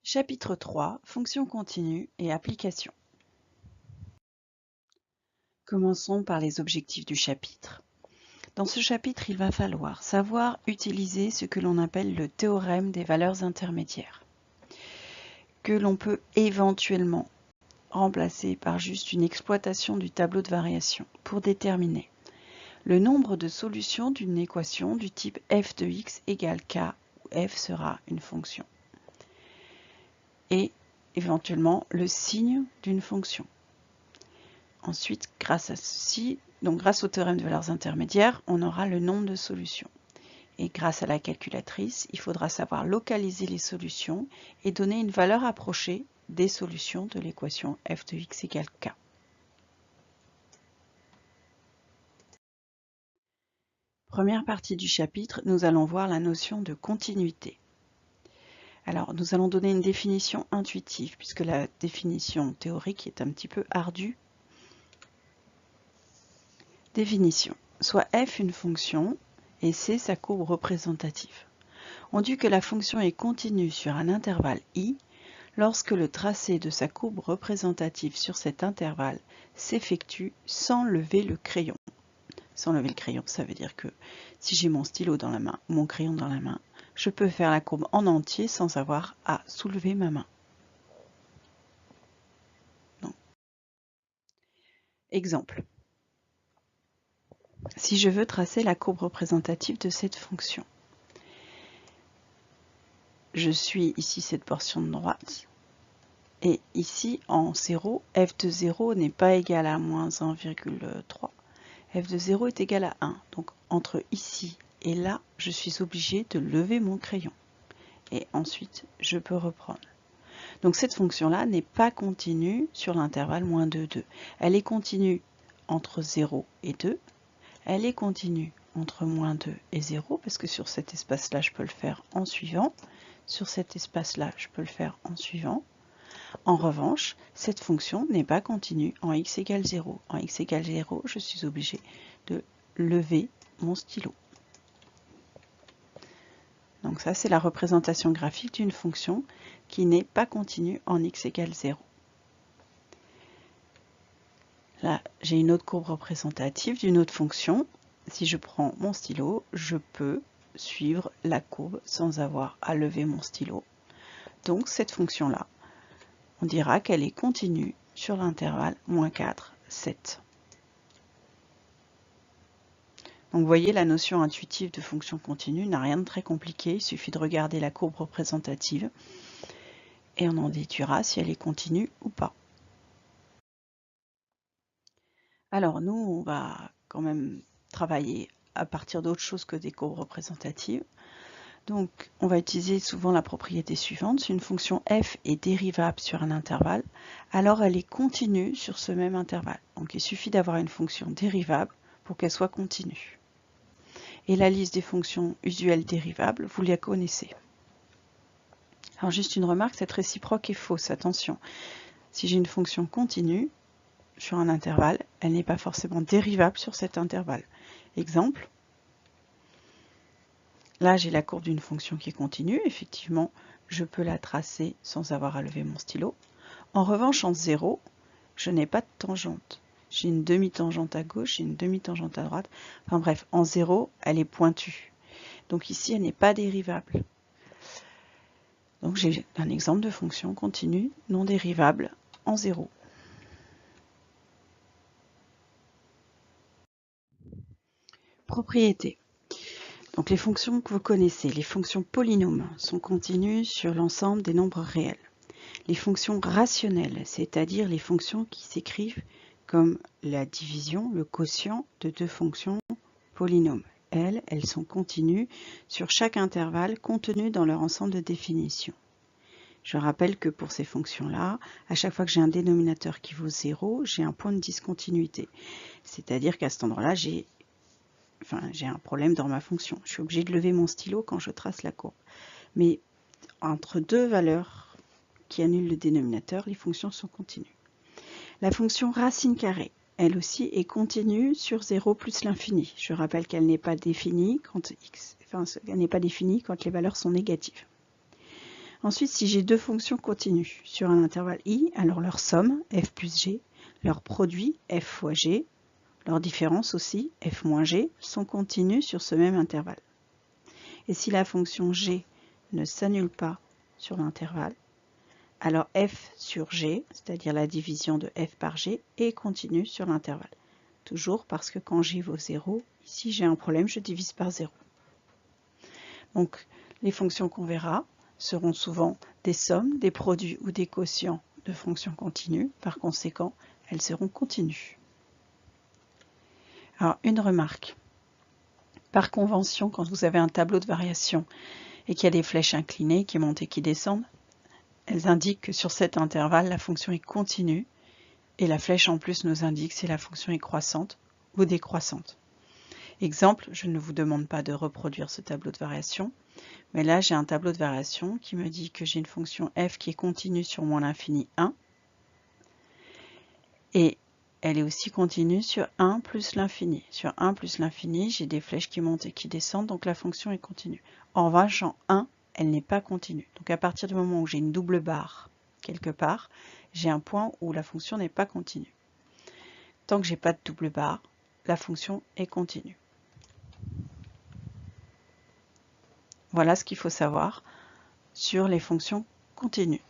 Chapitre 3, Fonctions continues et applications. Commençons par les objectifs du chapitre. Dans ce chapitre, il va falloir savoir utiliser ce que l'on appelle le théorème des valeurs intermédiaires, que l'on peut éventuellement remplacer par juste une exploitation du tableau de variation pour déterminer le nombre de solutions d'une équation du type f de x égale k, où f sera une fonction, et éventuellement le signe d'une fonction. Ensuite, grâce à ceci, donc grâce au théorème de valeurs intermédiaires, on aura le nombre de solutions. Et grâce à la calculatrice, il faudra savoir localiser les solutions et donner une valeur approchée des solutions de l'équation f de x égale k. Première partie du chapitre, nous allons voir la notion de continuité. Alors, nous allons donner une définition intuitive, puisque la définition théorique est un petit peu ardue. Définition. Soit f une fonction et c sa courbe représentative. On dit que la fonction est continue sur un intervalle i lorsque le tracé de sa courbe représentative sur cet intervalle s'effectue sans lever le crayon. Sans lever le crayon, ça veut dire que si j'ai mon stylo dans la main ou mon crayon dans la main, je peux faire la courbe en entier sans avoir à soulever ma main. Donc. Exemple. Si je veux tracer la courbe représentative de cette fonction, je suis ici cette portion de droite, et ici en 0, f de 0 n'est pas égal à moins 1,3. f de 0 est égal à 1. Donc entre ici et là, je suis obligé de lever mon crayon. Et ensuite, je peux reprendre. Donc cette fonction-là n'est pas continue sur l'intervalle moins 2, 2. Elle est continue entre 0 et 2. Elle est continue entre moins 2 et 0, parce que sur cet espace-là, je peux le faire en suivant. Sur cet espace-là, je peux le faire en suivant. En revanche, cette fonction n'est pas continue en x égale 0. En x égale 0, je suis obligé de lever mon stylo. Donc ça, c'est la représentation graphique d'une fonction qui n'est pas continue en x égale 0. Là, j'ai une autre courbe représentative d'une autre fonction. Si je prends mon stylo, je peux suivre la courbe sans avoir à lever mon stylo. Donc cette fonction-là, on dira qu'elle est continue sur l'intervalle moins 4, 7. Donc vous voyez, la notion intuitive de fonction continue n'a rien de très compliqué. Il suffit de regarder la courbe représentative et on en déduira si elle est continue ou pas. Alors nous, on va quand même travailler à partir d'autre chose que des courbes représentatives. Donc on va utiliser souvent la propriété suivante. Si une fonction f est dérivable sur un intervalle, alors elle est continue sur ce même intervalle. Donc il suffit d'avoir une fonction dérivable pour qu'elle soit continue. Et la liste des fonctions usuelles dérivables, vous la connaissez. Alors juste une remarque, cette réciproque est fausse, attention. Si j'ai une fonction continue sur un intervalle, elle n'est pas forcément dérivable sur cet intervalle. Exemple, là j'ai la courbe d'une fonction qui est continue, effectivement je peux la tracer sans avoir à lever mon stylo. En revanche en 0, je n'ai pas de tangente. J'ai une demi-tangente à gauche, j'ai une demi-tangente à droite. Enfin bref, en 0, elle est pointue. Donc ici, elle n'est pas dérivable. Donc j'ai un exemple de fonction continue non dérivable en 0. Propriété. Donc les fonctions que vous connaissez, les fonctions polynômes, sont continues sur l'ensemble des nombres réels. Les fonctions rationnelles, c'est-à-dire les fonctions qui s'écrivent comme la division, le quotient de deux fonctions polynômes. Elles sont continues sur chaque intervalle contenu dans leur ensemble de définitions. Je rappelle que pour ces fonctions-là, à chaque fois que j'ai un dénominateur qui vaut 0, j'ai un point de discontinuité. C'est-à-dire qu'à cet endroit-là, j'ai un problème dans ma fonction. Je suis obligé de lever mon stylo quand je trace la courbe. Mais entre deux valeurs qui annulent le dénominateur, les fonctions sont continues. La fonction racine carrée, elle aussi, est continue sur 0 plus l'infini. Je rappelle qu'elle n'est pas définie quand elle n'est pas définie quand les valeurs sont négatives. Ensuite, si j'ai deux fonctions continues sur un intervalle i, alors leur somme, f plus g, leur produit, f fois g, leur différence aussi, f moins g, sont continues sur ce même intervalle. Et si la fonction g ne s'annule pas sur l'intervalle, alors f sur g, c'est-à-dire la division de f par g, est continue sur l'intervalle. Toujours parce que quand g vaut 0, ici j'ai un problème, je divise par 0. Donc les fonctions qu'on verra seront souvent des sommes, des produits ou des quotients de fonctions continues. Par conséquent, elles seront continues. Alors une remarque. Par convention, quand vous avez un tableau de variation et qu'il y a des flèches inclinées qui montent et qui descendent, elles indiquent que sur cet intervalle, la fonction est continue et la flèche en plus nous indique si la fonction est croissante ou décroissante. Exemple, je ne vous demande pas de reproduire ce tableau de variation, mais là j'ai un tableau de variation qui me dit que j'ai une fonction f qui est continue sur moins l'infini 1 et elle est aussi continue sur 1 plus l'infini. Sur 1 plus l'infini, j'ai des flèches qui montent et qui descendent, donc la fonction est continue. En revanche, en 1, elle n'est pas continue. Donc à partir du moment où j'ai une double barre quelque part, j'ai un point où la fonction n'est pas continue. Tant que j'ai pas de double barre, la fonction est continue. Voilà ce qu'il faut savoir sur les fonctions continues.